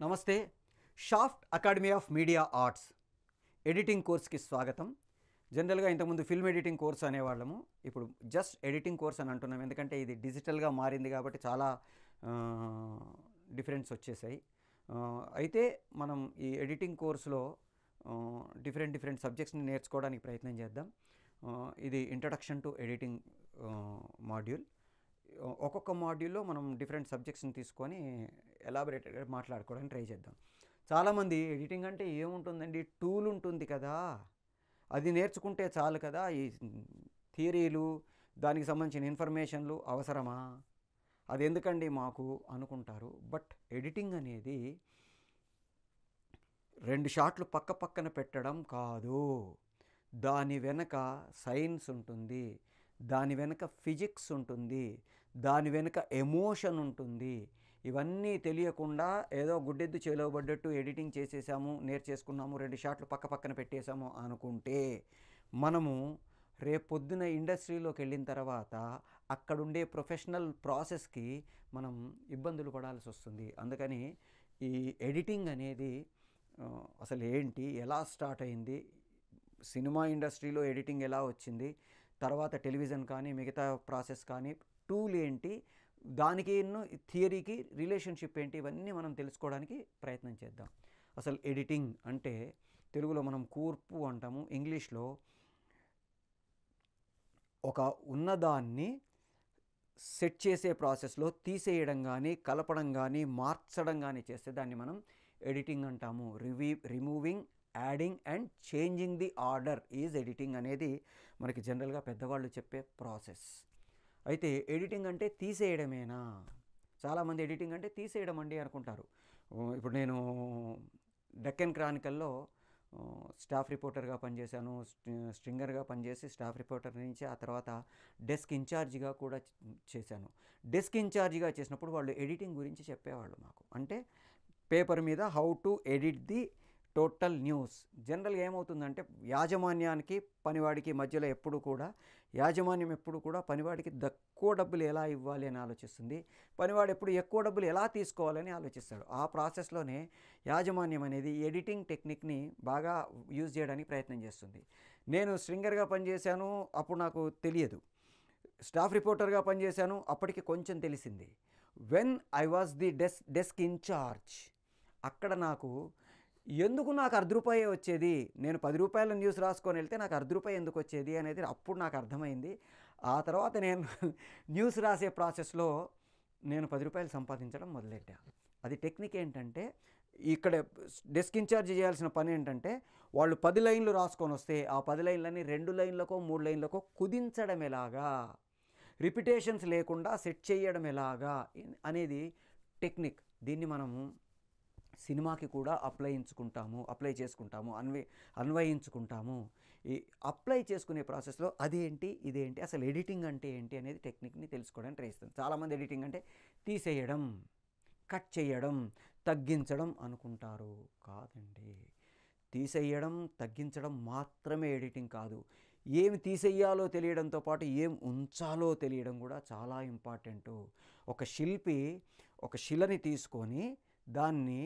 నమస్తే. Shaft academy of media arts editing కోర్స్కి స్వాగతం. జనరల్గా ఇంతకుముందు ఫిల్మ్ ఎడిటింగ్ కోర్స్ అనేవాళ్ళము, ఇప్పుడు జస్ట్ ఎడిటింగ్ కోర్స్ అని అంటున్నాం. ఎందుకంటే ఇది డిజిటల్గా మారింది కాబట్టి చాలా డిఫరెన్స్ వచ్చేసాయి. అయితే మనం ఈ ఎడిటింగ్ కోర్సులో డిఫరెంట్ సబ్జెక్ట్స్ని నేర్చుకోవడానికి ప్రయత్నం చేద్దాం. ఇది ఇంట్రడక్షన్ టు ఎడిటింగ్ మాడ్యూల్. ఒక్కొక్క మాడ్యూల్లో మనం డిఫరెంట్ సబ్జెక్ట్స్ని తీసుకొని ఎలాబరేటెడ్గా మాట్లాడుకోవడానికి ట్రై చేద్దాం. చాలామంది ఎడిటింగ్ అంటే ఏముంటుందండి, టూల్ ఉంటుంది కదా, అది నేర్చుకుంటే చాలు కదా, ఈ థియరీలు దానికి సంబంధించిన ఇన్ఫర్మేషన్లు అవసరమా, అది ఎందుకండి మాకు అనుకుంటారు. బట్ ఎడిటింగ్ అనేది 2 షాట్లు పక్కన పెట్టడం కాదు. దాని వెనక సైన్స్ ఉంటుంది, దాని వెనుక ఫిజిక్స్ ఉంటుంది, దాని వెనుక ఎమోషన్ ఉంటుంది. ఇవన్నీ తెలియకుండా ఏదో గుడ్డెద్దు చేలోబడ్డట్టు ఎడిటింగ్ చేసేసాము, నేర్చేసుకున్నాము, 2 షాట్లు పక్కన పెట్టేసాము అనుకుంటే మనము రేపొద్దున ఇండస్ట్రీలోకి వెళ్ళిన తర్వాత అక్కడుండే ప్రొఫెషనల్ ప్రాసెస్కి మనం ఇబ్బందులు పడాల్సి వస్తుంది. అందుకని ఈ ఎడిటింగ్ అనేది అసలు ఏంటి, ఎలా స్టార్ట్ అయింది, సినిమా ఇండస్ట్రీలో ఎడిటింగ్ ఎలా వచ్చింది, తర్వాత టెలివిజన్ కానీ మిగతా ప్రాసెస్ కానీ టూల్ ఏంటి, దానికి థియరీకి రిలేషన్షిప్ ఏంటి, ఇవన్నీ మనం తెలుసుకోవడానికి ప్రయత్నం చేద్దాం. అసలు ఎడిటింగ్ అంటే తెలుగులో మనం కూర్పు అంటాము, ఇంగ్లీష్లో ఒక ఉన్నదాన్ని సెట్ చేసే ప్రాసెస్లో తీసేయడం కానీ కలపడం కానీ మార్చడం కానీ చేస్తే దాన్ని మనం ఎడిటింగ్ అంటాము. Removing, adding and changing the order is editing అనేది మనకి జనరల్గా పెద్దవాళ్ళు చెప్పే ప్రాసెస్. అయితే ఎడిటింగ్ అంటే తీసేయడమేనా? చాలామంది ఎడిటింగ్ అంటే తీసేయడం అండి అనుకుంటారు. ఇప్పుడు నేను డెక్కన్ క్రానికల్లో స్టాఫ్ రిపోర్టర్గా పనిచేశాను, స్ట్రింగర్గా పనిచేసి స్టాఫ్ రిపోర్టర్ నుంచి ఆ తర్వాత డెస్క్ ఇన్ఛార్జిగా కూడా చేశాను. డెస్క్ ఇన్ఛార్జిగా చేసినప్పుడు వాళ్ళు ఎడిటింగ్ గురించి చెప్పేవాళ్ళు మాకు. అంటే పేపర్ మీద how to edit the total news. జనరల్గా ఏమవుతుందంటే యాజమాన్యానికి పనివాడికి మధ్యలో యాజమాన్యం ఎప్పుడు కూడా పనివాడికి తక్కువ డబ్బులు ఎలా ఇవ్వాలి అని ఆలోచిస్తుంది, పనివాడు ఎప్పుడు ఎక్కువ డబ్బులు ఎలా తీసుకోవాలని ఆలోచిస్తాడు. ఆ ప్రాసెస్లోనే యాజమాన్యం అనేది ఎడిటింగ్ టెక్నిక్ని బాగా యూజ్ చేయడానికి ప్రయత్నం చేస్తుంది. నేను స్ట్రింగర్గా పనిచేశాను, అప్పుడు నాకు తెలియదు. స్టాఫ్ రిపోర్టర్గా పనిచేశాను, అప్పటికి కొంచెం తెలిసింది. When I was the desk in charge, అక్కడ నాకు ఎందుకు నాకు ₹10 వచ్చేది, నేను ₹10 న్యూస్ రాసుకొని వెళ్తే నాకు ₹10 ఎందుకు వచ్చేది అనేది అప్పుడు నాకు అర్థమైంది. ఆ తర్వాత నేను న్యూస్ రాసే ప్రాసెస్లో నేను ₹10 సంపాదించడం మొదలెట్టా. అది టెక్నిక్ ఏంటంటే, ఇక్కడ డెస్క్ ఇన్ఛార్జ్ చేయాల్సిన పని ఏంటంటే, వాళ్ళు 10 లైన్లు రాసుకొని వస్తే ఆ 10 లైన్లని 2 లైన్లకో 3 లైన్లకో కుదించడం ఎలాగా, రిపిటేషన్స్ లేకుండా సెట్ చేయడం ఎలాగా అనేది టెక్నిక్. దీన్ని మనము సినిమాకి కూడా అప్లై చేసుకుంటాము, అన్వయించుకుంటాము. ఈ అప్లై చేసుకునే ప్రాసెస్లో అదేంటి ఇదేంటి, అసలు ఎడిటింగ్ అంటే ఏంటి అనేది టెక్నిక్ని తెలుసుకోవడానికి ట్రై చేస్తాం. చాలామంది ఎడిటింగ్ అంటే తీసేయడం, కట్ చేయడం, తగ్గించడం అనుకుంటారు. కాదండి, తీసేయడం తగ్గించడం మాత్రమే ఎడిటింగ్ కాదు. ఏమి తీసేయాలో తెలియడంతో పాటు ఏం ఉంచాలో తెలియడం కూడా చాలా ఇంపార్టెంటు. ఒక శిల్పి ఒక శిలని తీసుకొని దాన్ని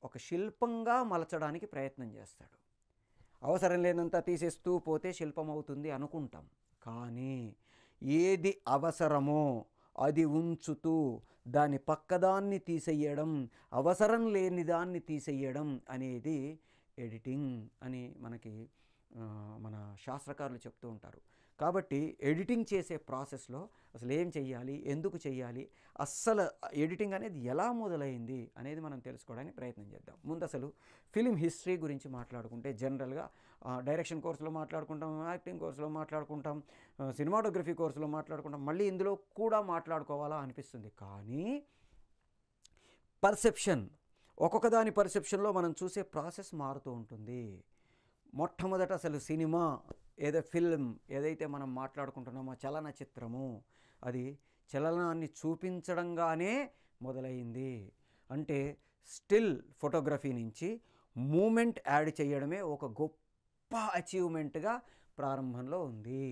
ఒక శిల్పంగా మలచడానికి ప్రయత్నం చేస్తాడు. అవసరం లేనంత తీసేస్తూ పోతే శిల్పం అవుతుంది అనుకుంటాం. కానీ ఏది అవసరమో అది ఉంచుతూ దాని పక్కదాన్ని తీసేయడం, అవసరం లేని దాన్ని తీసేయడం అనేది ఎడిటింగ్ అని మన శాస్త్రకారులు చెప్తూ ఉంటారు. కాబట్టి ఎడిటింగ్ చేసే ప్రాసెస్లో అసలు ఏం చెయ్యాలి, ఎందుకు చెయ్యాలి, అస్సలు ఎడిటింగ్ అనేది ఎలా మొదలైంది అనేది మనం తెలుసుకోవడానికి ప్రయత్నం చేద్దాం. ముందు అసలు ఫిలిం హిస్టరీ గురించి మాట్లాడుకుంటే జనరల్గా డైరెక్షన్ కోర్సులో మాట్లాడుకుంటాం, యాక్టింగ్ కోర్సులో మాట్లాడుకుంటాం, సినిమాటోగ్రఫీ కోర్సులో మాట్లాడుకుంటాం, మళ్ళీ ఇందులో కూడా మాట్లాడుకోవాలా అనిపిస్తుంది. కానీ పర్సెప్షన్, ఒక్కొక్క దాని పర్సెప్షన్లో మనం చూసే ప్రాసెస్ మారుతూ ఉంటుంది. మొట్టమొదట అసలు సినిమా ఫిల్మ్ ఏదైతే మనం మాట్లాడుకుంటున్నామో చలనచిత్రము, అది చలనాన్ని చూపించడంగానే మొదలైంది. అంటే స్టిల్ ఫోటోగ్రఫీ నుంచి మూమెంట్ యాడ్ చేయడమే ఒక గొప్ప అచీవ్మెంట్గా ప్రారంభంలో ఉంది.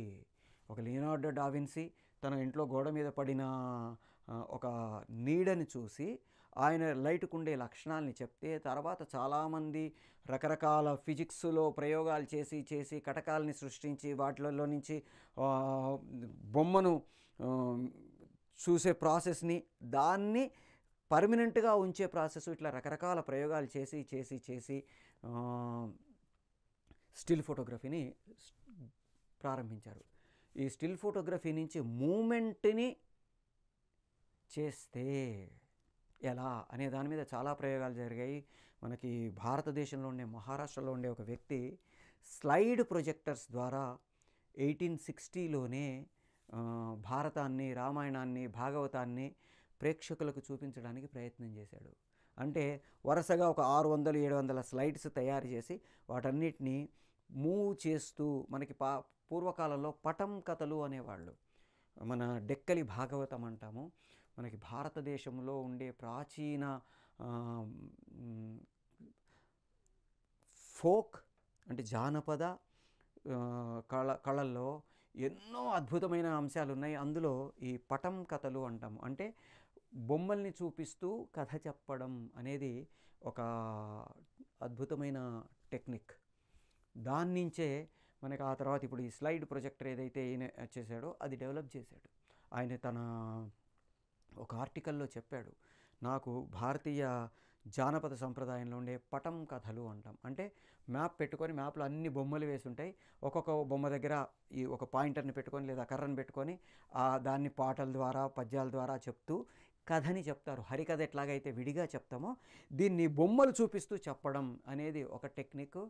ఒక లియోనార్డో డా విన్సీ తన ఇంట్లో గోడ మీద పడిన ఒక నీడని చూసి ఆయన లైట్కు ఉండే లక్షణాలని చెప్తే, తర్వాత చాలామంది రకరకాల ఫిజిక్స్లో ప్రయోగాలు చేసి చేసి కటకాలని సృష్టించి వాటిలలో నుంచి బొమ్మను చూసే ప్రాసెస్ని, దాన్ని పర్మనెంట్గా ఉంచే ప్రాసెస్, ఇట్లా రకరకాల ప్రయోగాలు చేసి చేసి చేసి స్టిల్ ఫోటోగ్రఫీని ప్రారంభించారు. ఈ స్టిల్ ఫోటోగ్రఫీ నుంచి మూమెంట్ని చేస్తే ఎలా అనే దాని మీద చాలా ప్రయోగాలు జరిగాయి. మనకి భారతదేశంలో ఉండే మహారాష్ట్రలో ఉండే ఒక వ్యక్తి స్లైడ్ ప్రొజెక్టర్స్ ద్వారా 1860లోనే భారతాన్ని, రామాయణాన్ని, భాగవతాన్ని ప్రేక్షకులకు చూపించడానికి ప్రయత్నం చేశాడు. అంటే వరుసగా ఒక 600-700 స్లైడ్స్ తయారు చేసి వాటన్నిటిని మూవ్ చేస్తూ, మనకి పూర్వకాలంలో పటం కథలు అనేవాళ్ళు. మన డెక్కలి భాగవతం అంటాము. మనకి భారతదేశంలో ఉండే ప్రాచీన ఫోక్ అంటే జానపద కళల్లో ఎన్నో అద్భుతమైన అంశాలు ఉన్నాయి. అందులో ఈ పటం కథలు అంటాము. అంటే బొమ్మల్ని చూపిస్తూ కథ చెప్పడం అనేది ఒక అద్భుతమైన టెక్నిక్. దాని నుంచే మనకి ఆ తర్వాత ఇప్పుడు ఈ స్లైడ్ ప్రొజెక్టర్ ఏదైతే ఈయన చేశాడో అది డెవలప్ చేశాడు. ఆయన తన ఒక ఆర్టికల్లో చెప్పాడు, నాకు భారతీయ జానపద సంప్రదాయంలో ఉండే పటం కథలు అంటాం. అంటే మ్యాప్ పెట్టుకొని, మ్యాప్లో అన్ని బొమ్మలు వేసి ఉంటాయి. ఒక్కొక్క బొమ్మ దగ్గర ఈ ఒక పాయింటర్ని పెట్టుకొని లేదా కర్రను పెట్టుకొని దాన్ని పాటల ద్వారా, పద్యాల ద్వారా చెప్తూ కథని చెప్తారు. హరికథ ఎట్లాగైతే విడిగా చెప్తామో దీన్ని బొమ్మలు చూపిస్తూ చెప్పడం అనేది ఒక టెక్నిక్.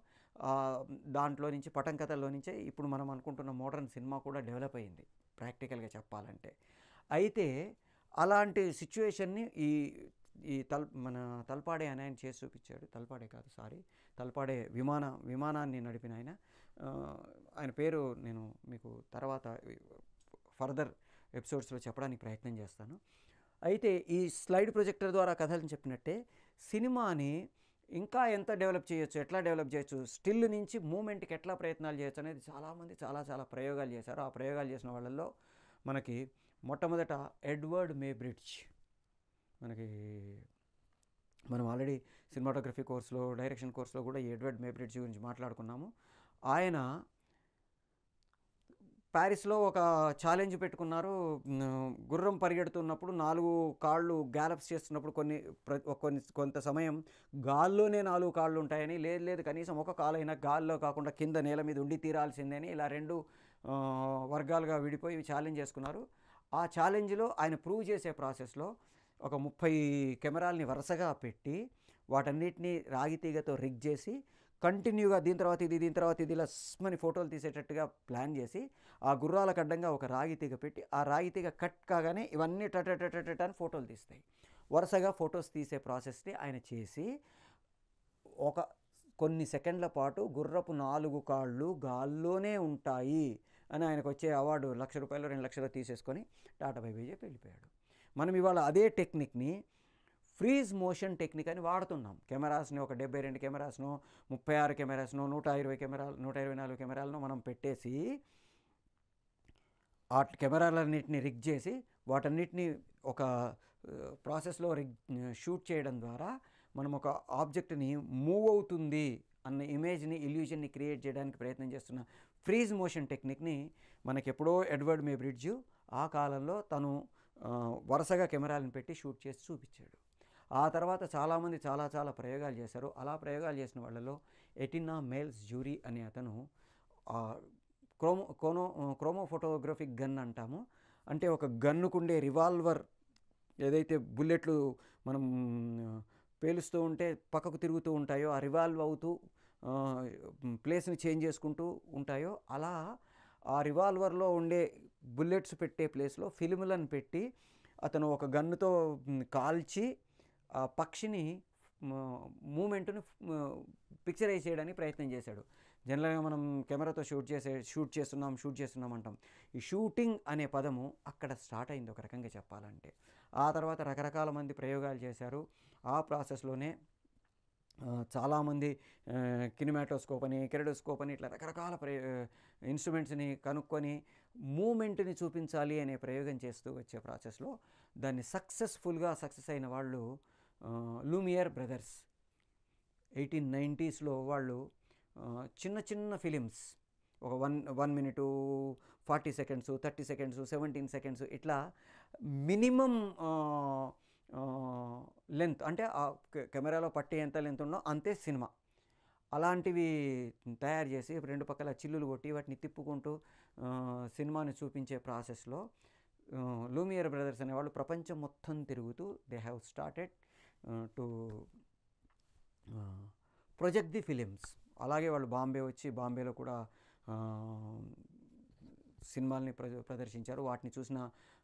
దాంట్లో నుంచి పటం కథల్లో నుంచే ఇప్పుడు మనం అనుకుంటున్న మోడర్న్ సినిమా కూడా డెవలప్ అయింది ప్రాక్టికల్గా చెప్పాలంటే. అయితే అలాంటి సిచ్యువేషన్ని ఈ మన తల్పాడే అని ఆయన చేసి చూపించాడు. తల్పాడే కాదు, సారీ, తల్పాడే విమానాన్ని నడిపిన ఆయన పేరు నేను మీకు తర్వాత ఫర్దర్ ఎపిసోడ్స్లో చెప్పడానికి ప్రయత్నం చేస్తాను. అయితే ఈ స్లైడ్ ప్రొజెక్టర్ ద్వారా కథలను చెప్పినట్టే సినిమాని ఇంకా ఎంత డెవలప్ చేయొచ్చు, ఎట్లా డెవలప్ చేయొచ్చు, స్టిల్ నుంచి మూమెంట్కి ఎట్లా ప్రయత్నాలు చేయొచ్చు అనేది చాలామంది చాలా ప్రయోగాలు చేశారు. ఆ ప్రయోగాలు చేసిన వాళ్ళల్లో మనకి మొట్టమొదట ఎడ్వర్డ్ మేబ్రిడ్జ్, మనం ఆల్రెడీ సినిమాటోగ్రఫీ కోర్సులో, డైరెక్షన్ కోర్సులో కూడా ఈ ఎడ్వర్డ్ మేబ్రిడ్జ్ గురించి మాట్లాడుకున్నాము. ఆయన ప్యారిస్లో ఒక ఛాలెంజ్ పెట్టుకున్నారు. గుర్రం పరిగెడుతున్నప్పుడు 4 కాళ్ళు గ్యాలప్స్ చేస్తున్నప్పుడు కొంత సమయం గాల్లోనే 4 కాళ్ళు ఉంటాయని, లేదు కనీసం ఒక కాలైనా గాల్లో కాకుండా కింద నేల మీద ఉండి తీరాల్సిందని, ఇలా 2 వర్గాలుగా విడిపోయి ఛాలెంజ్ చేసుకున్నారు. ఆ ఛాలెంజ్లో ఆయన ప్రూవ్ చేసే ప్రాసెస్లో ఒక 30 కెమెరాల్ని వరుసగా పెట్టి వాటన్నిటిని రాగితీగతో రిగ్ చేసి కంటిన్యూగా దీని తర్వాత ఇది ఇలా స్మని ఫోటోలు తీసేటట్టుగా ప్లాన్ చేసి ఆ గుర్రాలకు అడ్డంగా ఒక రాగితీగ పెట్టి ఆ రాగితీగ కట్ కాగానే ఇవన్నీ టట అని ఫోటోలు తీస్తాయి. వరుసగా ఫొటోస్ తీసే ప్రాసెస్ని ఆయన చేసి కొన్ని సెకండ్ల పాటు గుర్రపు 4 కాళ్ళు గాల్లోనే ఉంటాయి అని ఆయనకు వచ్చే అవార్డు ₹1,00,000 2,00,000 తీసేసుకొని టాటా బై బై చెప్పి వెళ్ళిపోయాడు. మనం ఇవాళ అదే టెక్నిక్ని ఫ్రీజ్ మోషన్ టెక్నిక్ అని వాడుతున్నాం. కెమెరాస్ని ఒక 72 కెమెరాస్ను, 36 కెమెరాస్ను, 124 కెమెరాలను మనం పెట్టేసి ఆ కెమెరాలన్నింటినీ రిగ్ చేసి వాటన్నిటిని ఒక ప్రాసెస్లో షూట్ చేయడం ద్వారా మనం ఒక ఆబ్జెక్ట్ని మూవ్ అవుతుంది అన్న ఇమేజ్ని, ఇల్యూజన్ని క్రియేట్ చేయడానికి ప్రయత్నం చేస్తున్న ఫ్రీజ్ మోషన్ టెక్నిక్ని మనకెప్పుడో ఎడ్వర్డ్ మేబ్రిడ్జ్ ఆ కాలంలో తను వరుసగా కెమెరాలను పెట్టి షూట్ చేసి చూపించాడు. ఆ తర్వాత చాలామంది చాలా ప్రయోగాలు చేశారు. అలా ప్రయోగాలు చేసిన వాళ్ళలో ఎటిన్నా మేల్స్ జ్యూరీ అనే అతను క్రోమో ఫోటోగ్రఫిక్ గన్ అంటాము. అంటే ఒక గన్నుకుండే రివాల్వర్ ఏదైతే బుల్లెట్లు మనం పేలుస్తూ ఉంటే పక్కకు తిరుగుతూ ఉంటాయో, ఆ రివాల్వ్ అవుతూ ప్లేస్ని చేంజ్ చేసుకుంటూ ఉంటాయో, అలా ఆ రివాల్వర్లో ఉండే బుల్లెట్స్ పెట్టే ప్లేస్లో ఫిల్ములను పెట్టి అతను ఒక గన్నుతో కాల్చి ఆ పక్షిని మూమెంట్ని పిక్చరైజ్ చేయడానికి ప్రయత్నం చేశాడు. జనరల్గా మనం కెమెరాతో షూట్ చేస్తున్నాం అంటాం. ఈ షూటింగ్ అనే పదము అక్కడ స్టార్ట్ అయింది ఒక రకంగా చెప్పాలంటే. ఆ తర్వాత రకరకాల మంది ప్రయోగాలు చేశారు. ఆ ప్రాసెస్లోనే చాలామంది కినిమాటోస్కోప్ అని, కెరడోస్కోప్ అని ఇట్లా రకరకాల ఇన్స్ట్రుమెంట్స్ని కనుక్కొని మూమెంట్ని చూపించాలి అనే ప్రయోగం చేస్తూ వచ్చే ప్రాసెస్లో దాన్ని సక్సెస్ అయిన వాళ్ళు లూమియర్ బ్రదర్స్ 1890స్లో వాళ్ళు చిన్న చిన్న ఫిలిమ్స్ ఒక 1 మినిటు 40 సెకండ్స్ 30 సెకండ్స్ 17 సెకండ్స్ ఇట్లా మినిమం లెంత్ అంటే కెమెరాలో పట్టే ఎంత లెంత్ ఉన్నో అంతే సినిమా అలాంటివి తయారు చేసి రెండు పక్కల చిల్లులు కొట్టి వాటిని తిప్పుకుంటూ సినిమాని చూపించే ప్రాసెస్లో లూమియర్ బ్రదర్స్ అనేవాళ్ళు ప్రపంచం మొత్తం తిరుగుతూ they have started to project the films. అలాగే వాళ్ళు బాంబే వచ్చి బాంబేలో కూడా సినిమాల్ని ప్రదర్శించారు. వాటిని చూసిన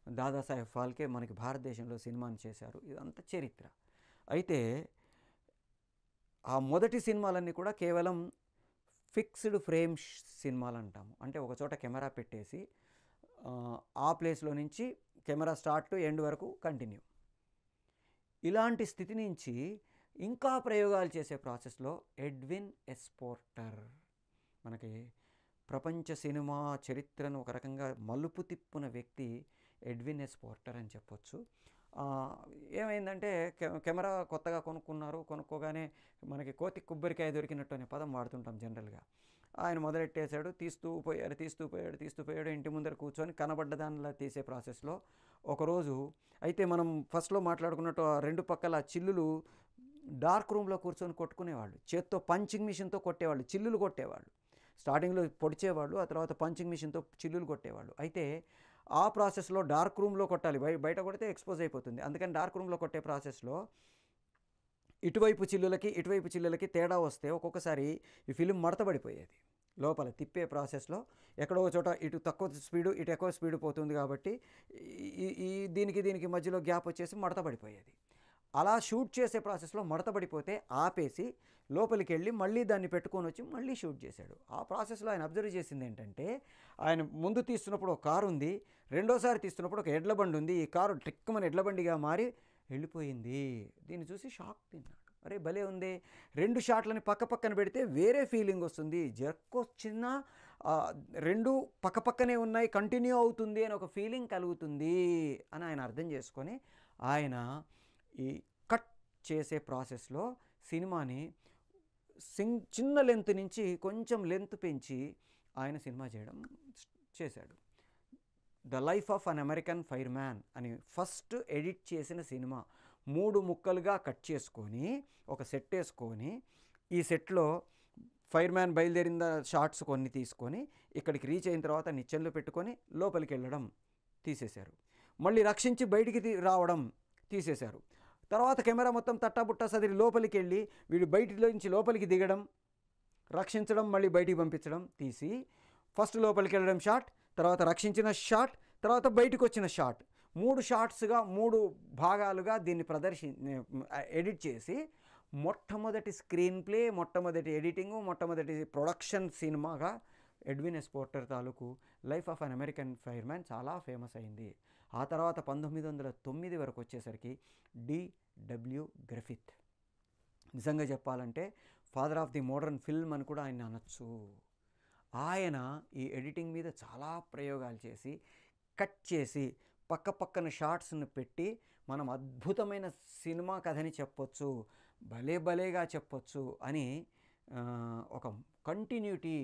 దాదాసాహెబ్ ఫాల్కే మనకి భారతదేశంలో సినిమాని చేశారు. ఇదంతా చరిత్ర. అయితే ఆ మొదటి సినిమాలన్నీ కూడా కేవలం ఫిక్స్డ్ ఫ్రేమ్ సినిమాలు అంటాము. అంటే ఒక చోట కెమెరా పెట్టేసి ఆ ప్లేస్లో నుంచి కెమెరా స్టార్ట్ టు ఎండ్ వరకు కంటిన్యూ. ఇలాంటి స్థితి నుంచి ఇంకా ప్రయోగాలు చేసే ప్రాసెస్లో ఎడ్విన్ ఎస్ పోర్టర్ మనకి ప్రపంచ సినిమా చరిత్రను ఒక రకంగా మలుపు తిప్పున వ్యక్తి ఎడ్విన్ ఎస్ పోర్టర్ అని చెప్పొచ్చు. ఏమైందంటే కెమెరా కొత్తగా కొనుక్కోగానే మనకి కోతి కొబ్బరికాయ దొరికినట్టు అనే పదం వాడుతుంటాం జనరల్గా. ఆయన మొదలెట్టేశాడు, తీస్తూ పోయాడు. ఇంటి ముందర కూర్చొని కనబడ్డ దానిలా తీసే ప్రాసెస్లో ఒకరోజు అయితే మనం ఫస్ట్లో మాట్లాడుకున్నట్టు ఆ రెండు పక్కల చిల్లులు డార్క్ రూమ్లో కూర్చొని కొట్టుకునేవాళ్ళు. చేత్తో పంచింగ్ మిషన్తో కొట్టేవాళ్ళు, చిల్లులు కొట్టేవాళ్ళు. స్టార్టింగ్లో పొడిచేవాళ్ళు, ఆ తర్వాత పంచింగ్ మిషన్తో చిల్లులు కొట్టేవాళ్ళు. అయితే ఆ ప్రాసెస్లో డార్క్ రూమ్లో కొట్టాలి, బయట కొడితే ఎక్స్పోజ్ అయిపోతుంది. అందుకని డార్క్ రూమ్లో కొట్టే ప్రాసెస్లో ఇటువైపు చిల్లులకి తేడా వస్తే ఒక్కొక్కసారి ఈ ఫిలిం మడతబడిపోయేది. లోపల తిప్పే ప్రాసెస్లో ఎక్కడో చోట ఇటు తక్కువ స్పీడు ఇటు ఎక్కువ స్పీడు పోతుంది కాబట్టి దీనికి మధ్యలో గ్యాప్ వచ్చేసి మడతబడిపోయేది. అలా షూట్ చేసే ప్రాసెస్లో మడతబడిపోతే ఆపేసి లోపలికి వెళ్ళి మళ్ళీ దాన్ని పెట్టుకొని వచ్చి మళ్ళీ షూట్ చేశాడు. ఆ ప్రాసెస్లో ఆయన అబ్జర్వ్ చేసింది ఏంటంటే, ఆయన ముందు తీస్తున్నప్పుడు ఒక కారు ఉంది, రెండోసారి తీస్తున్నప్పుడు ఒక ఎడ్ల బండి ఉంది. ఈ కారు ట్రిక్కుమని ఎడ్ల బండిగా మారి వెళ్ళిపోయింది. దీన్ని చూసి షాక్ తిన్నాడు. అరే భలే ఉంది, రెండు షాట్లని పక్కన పెడితే వేరే ఫీలింగ్ వస్తుంది, జర్క్ వచ్చినా రెండు పక్కనే ఉన్నాయి, కంటిన్యూ అవుతుంది అని ఒక ఫీలింగ్ కలుగుతుంది అని ఆయన అర్థం చేసుకొని ఆయన ఈ కట్ చేసే ప్రాసెస్లో సినిమాని చిన్న లెంత్ నుంచి కొంచెం లెంత్ పెంచి ఆయన సినిమా చేశాడు. The life of an American fire man అని ఫస్ట్ ఎడిట్ చేసిన సినిమా 3 ముక్కలుగా కట్ చేసుకొని ఒక సెట్ వేసుకొని, ఈ సెట్లో ఫైర్ మ్యాన్ బయలుదేరిన షార్ట్స్ కొన్ని తీసుకొని ఇక్కడికి రీచ్ అయిన తర్వాత నిచ్చెనలో పెట్టుకొని లోపలికి వెళ్ళడం తీసేశారు. మళ్ళీ రక్షించి బయటికి రావడం తీసేశారు. తర్వాత కెమెరా మొత్తం తట్టాబుట్టా సదిరి లోపలికి వెళ్ళి వీడు బయటిలో నుంచి లోపలికి దిగడం, రక్షించడం, మళ్ళీ బయటికి పంపించడం తీసి ఫస్ట్ లోపలికి వెళ్ళడం షాట్, తర్వాత రక్షించిన షాట్, తర్వాత బయటకు వచ్చిన షాట్, 3 షాట్స్గా 3 భాగాలుగా దీన్ని ఎడిట్ చేసి మొట్టమొదటి స్క్రీన్ ప్లే, మొట్టమొదటి ఎడిటింగు, మొట్టమొదటి ప్రొడక్షన్ సినిమాగా ఎడ్విన్ ఎస్ పోర్టర్ తాలూకు life of an American fire man చాలా ఫేమస్ అయింది. ఆ తర్వాత 1909 వరకు వచ్చేసరికి D.W. గ్రిఫిత్, నిజంగా చెప్పాలంటే father of the modern film అని కూడా ఆయన అనొచ్చు. ఆయన ఈ ఎడిటింగ్ మీద చాలా ప్రయోగాలు చేసి కట్ చేసి పక్కన షార్ట్స్ని పెట్టి మనం అద్భుతమైన సినిమా కథని చెప్పొచ్చు, భలేగా చెప్పొచ్చు అని ఒక కంటిన్యూటీ,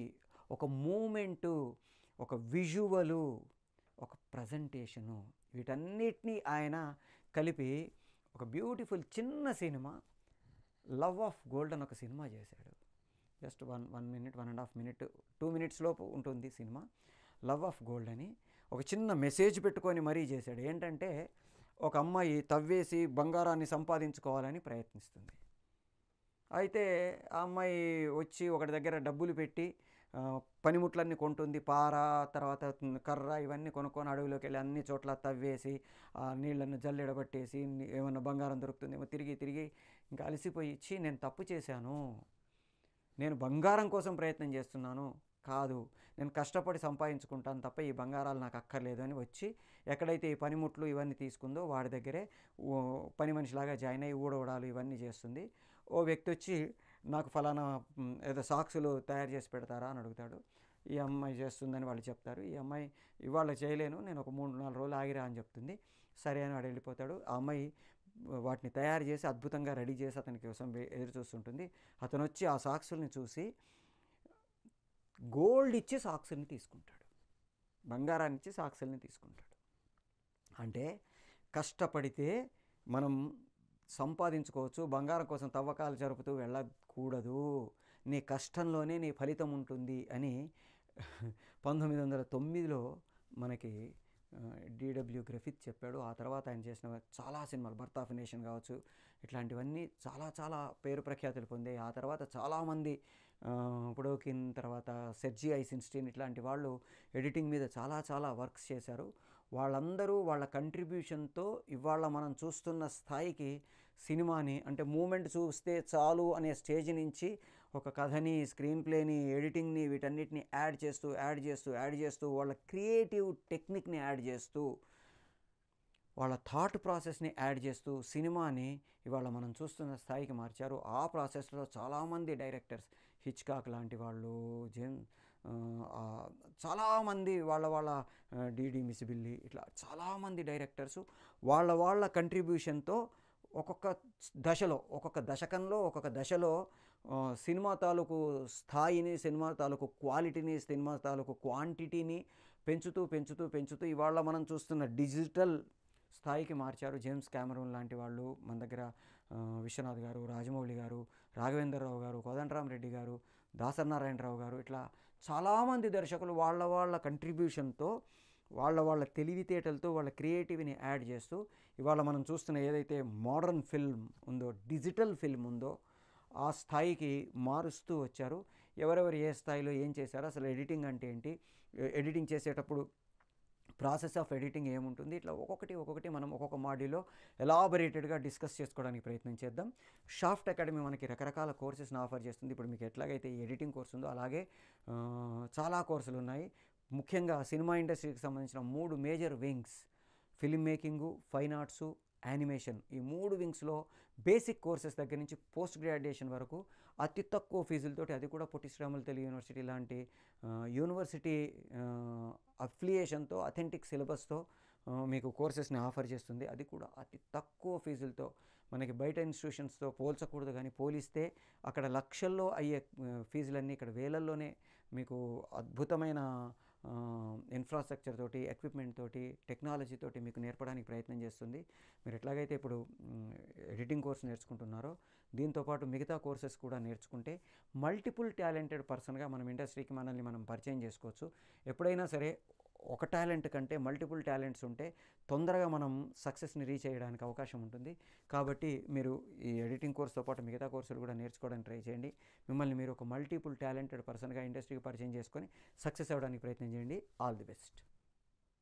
ఒక మూమెంటు, ఒక విజువలు, ఒక ప్రజెంటేషను, వీటన్నిటినీ ఆయన కలిపి ఒక బ్యూటిఫుల్ చిన్న సినిమా లవ్ ఆఫ్ గోల్డ్ అని ఒక సినిమా చేశాడు. జస్ట్ 1 మినిట్ 1.5 మినిట్ 2 మినిట్స్ లోపు ఉంటుంది సినిమా. లవ్ ఆఫ్ గోల్డ్ అని ఒక చిన్న మెసేజ్ పెట్టుకొని మరీ చేశాడు. ఏంటంటే ఒక అమ్మాయి తవ్వేసి బంగారాన్ని సంపాదించుకోవాలని ప్రయత్నిస్తుంది. అయితే ఆ అమ్మాయి వచ్చి ఒకటి దగ్గర డబ్బులు పెట్టి పనిముట్లన్నీ కొంటుంది, పార, తర్వాత కర్ర, ఇవన్నీ కొనుక్కొని అడవిలోకి వెళ్ళి అన్ని చోట్ల తవ్వేసి ఆ నీళ్ళನ್ನು జల్లెడబట్టేసి ఏమన్నా బంగారం దొరుకుతుందేమో తిరిగి ఇంకా అలసిపోయి ఇచ్చి నేను తప్పు చేశాను, నేను బంగారం కోసం ప్రయత్నం చేస్తున్నాను, కాదు నేను కష్టపడి సంపాదించుకుంటాను తప్ప ఈ బంగారాలు నాకు అక్కర్లేదు అని వచ్చి ఎక్కడైతే ఈ పనిముట్లు ఇవన్నీ తీసుకుందో వాడి దగ్గరే పని మనిషిలాగా జాయిన్ అయ్యి ఊడవడాలు ఇవన్నీ చేస్తుంది. ఓ వ్యక్తి వచ్చి నాకు ఫలానా ఏదో సాక్సులు తయారు చేసి పెడతారా అని అడుగుతాడు. ఈ అమ్మాయి చేస్తుందని వాళ్ళు చెప్తారు. ఈ అమ్మాయి ఇవాళ చేయలేను, నేను ఒక 3-4 రోజులు ఆగిరా అని చెప్తుంది. సరే అని వాడు వెళ్ళిపోతాడు. ఆ అమ్మాయి వాటిని తయారు చేసి అద్భుతంగా రెడీ చేసి అతని కోసం ఎదురు చూస్తుంటుంది. అతను వచ్చి ఆ సాక్సుల్ని చూసి గోల్డ్ ఇచ్చి సాక్సుల్ని తీసుకుంటాడు, బంగారాన్ని ఇచ్చి సాక్సుల్ని తీసుకుంటాడు. అంటే కష్టపడితే మనం సంపాదించుకోవచ్చు, బంగారం కోసం తవ్వకాలు జరుపుతూ వెళ్ళకూడదు, నీ కష్టంలోనే నీ ఫలితం ఉంటుంది అని 1909లో మనకి డిడబ్ల్యూ గ్రిఫిత్ చెప్పాడు. ఆ తర్వాత ఆయన చేసిన చాలా సినిమాలు, బర్త్ ఆఫ్ నేషన్ కావచ్చు, ఇట్లాంటివన్నీ చాలా చాలా పేరు ప్రఖ్యాతులు పొందాయి. ఆ తర్వాత చాలామంది పుడోకిన్, తర్వాత సెర్జీ ఐసెన్స్టీన్ ఇట్లాంటి వాళ్ళు ఎడిటింగ్ మీద చాలా చాలా వర్క్స్ చేశారు. వాళ్ళందరూ వాళ్ళ కంట్రిబ్యూషన్తో ఇవాళ మనం చూస్తున్న స్థాయికి సినిమాని, అంటే మూమెంట్ చూస్తే చాలు అనే స్టేజ్ నుంచి ఒక కథని, స్క్రీన్ ప్లేని, ఎడిటింగ్ని, వీటన్నిటిని యాడ్ చేస్తూ వాళ్ళ క్రియేటివ్ టెక్నిక్ని యాడ్ చేస్తూ, వాళ్ళ థాట్ ప్రాసెస్ని యాడ్ చేస్తూ సినిమాని ఇవాళ మనం చూస్తున్న స్థాయికి మార్చారు. ఆ ప్రాసెస్లో చాలామంది డైరెక్టర్స్, హిచ్కాక్ లాంటి వాళ్ళు, చాలామంది వాళ్ళ డిడి మిసిబిల్లి, ఇట్లా చాలామంది డైరెక్టర్స్ వాళ్ళ కంట్రిబ్యూషన్తో ఒక్కొక్క దశలో, ఒక్కొక్క దశకంలో, ఒక్కొక్క దశలో సినిమా తాలూకు స్థాయిని, సినిమా తాలూకు క్వాలిటీని, సినిమా తాలూకు క్వాంటిటీని పెంచుతూ ఇవాళ మనం చూస్తున్న డిజిటల్ స్థాయికి మార్చారు. జేమ్స్ కెమెరూన్ లాంటి వాళ్ళు మన దగ్గర, విశ్వనాథ్ గారు, రాజమౌళి గారు, రాఘవేంద్రరావు గారు, కోదండరామరెడ్డి గారు, దాసనారాయణరావు గారు, ఇట్లా చాలామంది దర్శకులు వాళ్ళ కంట్రిబ్యూషన్తో, వాళ్ళ తెలివితేటలతో, వాళ్ళ క్రియేటివ్ని యాడ్ చేస్తూ ఇవాళ మనం చూస్తున్న ఏదైతే మోడర్న్ ఫిల్మ్ ఉందో, డిజిటల్ ఫిల్మ్ ఉందో, ఆ స్థాయికి మారుస్తూ వచ్చారు. ఎవరెవరు ఏ స్థాయిలో ఏం చేశారో, అసలు ఎడిటింగ్ అంటే ఏంటి, ఎడిటింగ్ చేసేటప్పుడు ప్రాసెస్ ఆఫ్ ఎడిటింగ్ ఏముంటుంది, ఇట్లా ఒక్కొక్కటి మనం ఒక్కొక్క మాడ్యూల్లో ఎలాబొరేటెడ్గా డిస్కస్ చేసుకోవడానికి ప్రయత్నం చేద్దాం. షాఫ్ట్ అకాడమీ మనకి రకరకాల కోర్సెస్ని ఆఫర్ చేస్తుంది. ఇప్పుడు మీకు ఎట్లాగైతే ఈ ఎడిటింగ్ కోర్స్ ఉందో అలాగే చాలా కోర్సులు ఉన్నాయి. ముఖ్యంగా సినిమా ఇండస్ట్రీకి సంబంధించిన 3 major wings, film making, fine arts, animation, ఈ 3 వింగ్స్లో బేసిక్ కోర్సెస్ దగ్గర నుంచి పోస్ట్ గ్రాడ్యుయేషన్ వరకు అతి తక్కువ ఫీజులతోటి, అది కూడా పొట్టి శ్రీరాములు తెలుగు యూనివర్సిటీ లాంటి యూనివర్సిటీ అఫిలియేషన్తో, అథెంటిక్ సిలబస్తో మీకు కోర్సెస్ని ఆఫర్ చేస్తుంది. అది కూడా అతి తక్కువ ఫీజులతో. మనకి బయట ఇన్స్టిట్యూషన్స్తో పోల్చకూడదు, కానీ పోలిస్తే అక్కడ లక్షల్లో అయ్యే ఫీజులన్నీ ఇక్కడ వేలల్లోనే మీకు అద్భుతమైన ఇన్ఫ్రాస్ట్రక్చర్ తోటి, ఎక్విప్మెంట్ తోటి, టెక్నాలజీ తోటి మీకు నేర్పడానికి ప్రయత్నం చేస్తుంది. మీరు ఎట్లాగైతే ఇప్పుడు ఎడిటింగ్ కోర్స్ నేర్చుకుంటున్నారో, దీంతోపాటు మిగతా కోర్సెస్ కూడా నేర్చుకుంటే మల్టిపుల్ టాలెంటెడ్ పర్సన్గా మనం ఇండస్ట్రీకి మనల్ని మనం పరిచయం చేసుకోవచ్చు. ఎప్పుడైనా సరే ఒక టాలెంట్ కంటే మల్టిపుల్ టాలెంట్స్ ఉంటే తొందరగా మనం సక్సెస్ని రీచ్ అయ్యడానికి అవకాశం ఉంటుంది. కాబట్టి మీరు ఈ ఎడిటింగ్ కోర్స్తో పాటు మిగతా కోర్సులు కూడా నేర్చుకోవడానికి ట్రై చేయండి. మిమ్మల్ని మీరు ఒక మల్టిపుల్ టాలెంటెడ్ పర్సన్గా ఇండస్ట్రీకి పరిచయం చేసుకొని సక్సెస్ అవ్వడానికి ప్రయత్నం చేయండి. All the best.